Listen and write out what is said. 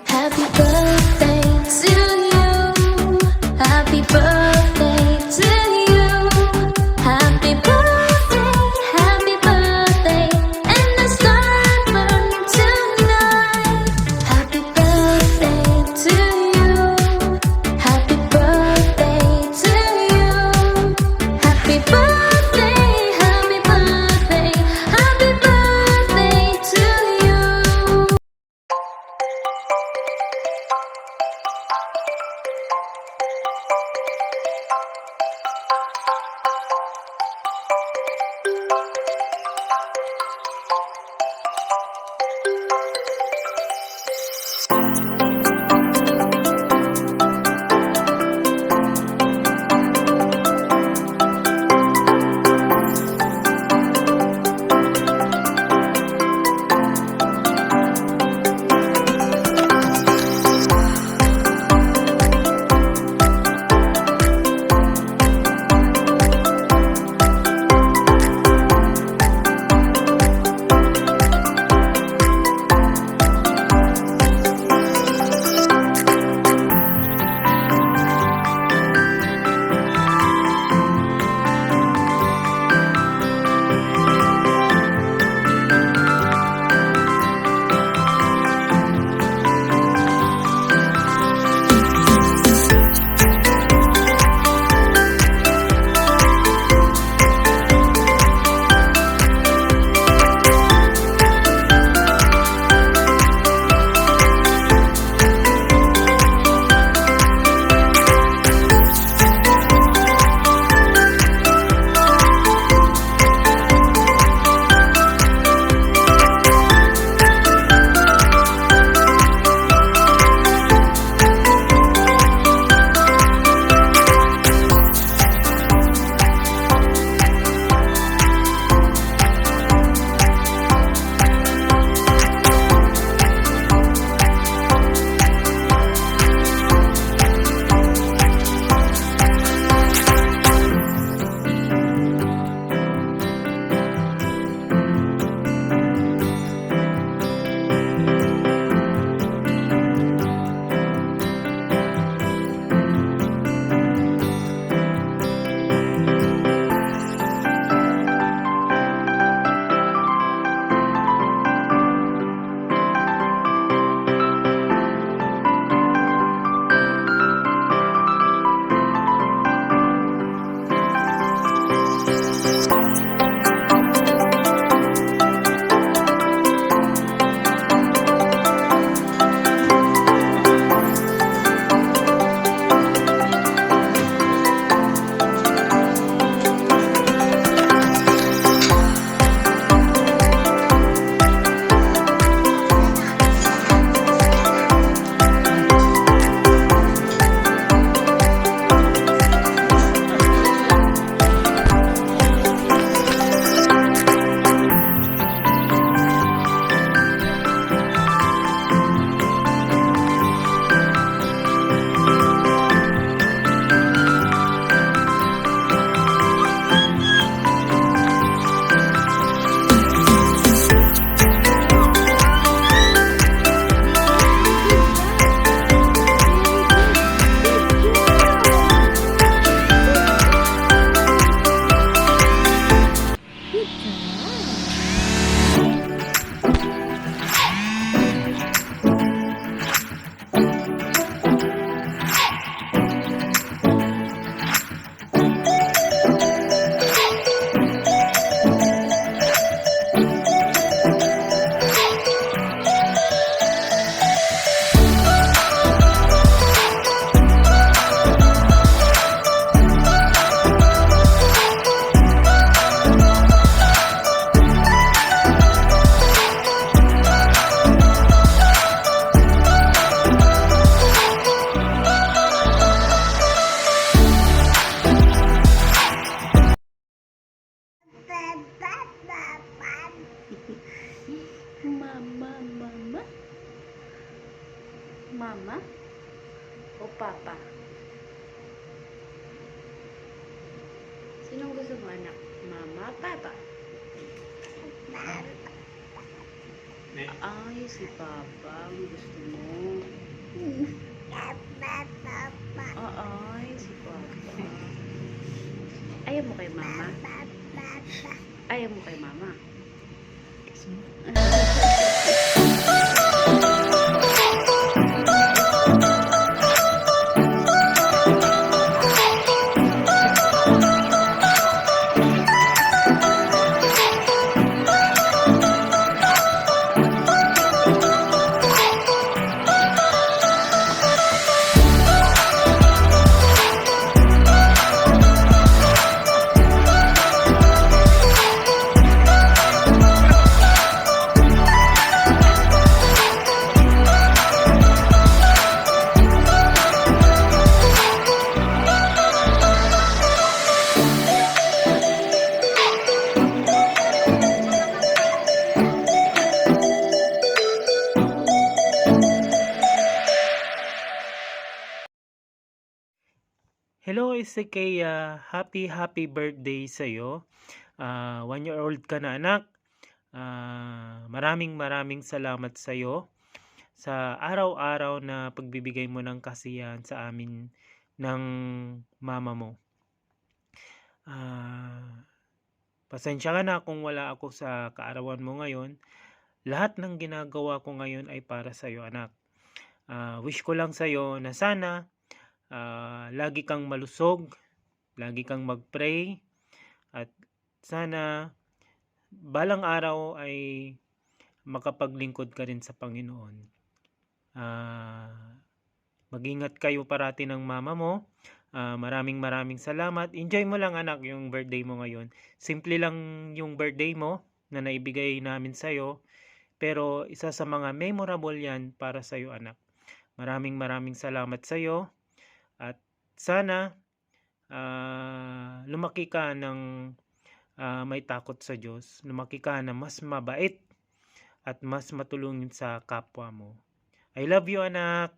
Happy birthday to you. Happy birthday to you. Happy birthday, and the star burn tonight. Happy birthday to you. Happy birthday to you. Sinong gusto mo, anak? Mama, papa? Ay, si papa ang gusto mo. Ay, si papa. Ayaw mo kay mama? Ayaw mo kay mama? Hello, Ezekiel. Happy birthday sa iyo. 1 year old ka na, anak. Maraming salamat sa iyo sa araw-araw na pagbibigay mo ng kasiyahan sa amin ng mama mo. Pasensya ka na kung wala ako sa kaarawan mo ngayon. Lahat ng ginagawa ko ngayon ay para sa iyo, anak. Wish ko lang sa iyo na sana lagi kang malusog, lagi kang mag-pray, at sana balang araw ay makapaglingkod ka rin sa Panginoon. Mag-ingat kayo parati ng mama mo. Maraming salamat. Enjoy mo lang, anak, yung birthday mo ngayon. Simple lang yung birthday mo na naibigay namin sa'yo, pero isa sa mga memorable yan para sa'yo, anak. Maraming salamat sa'yo. At sana lumaki ka ng may takot sa Diyos. Lumaki ka na mas mabait at mas matulungin sa kapwa mo. I love you, anak.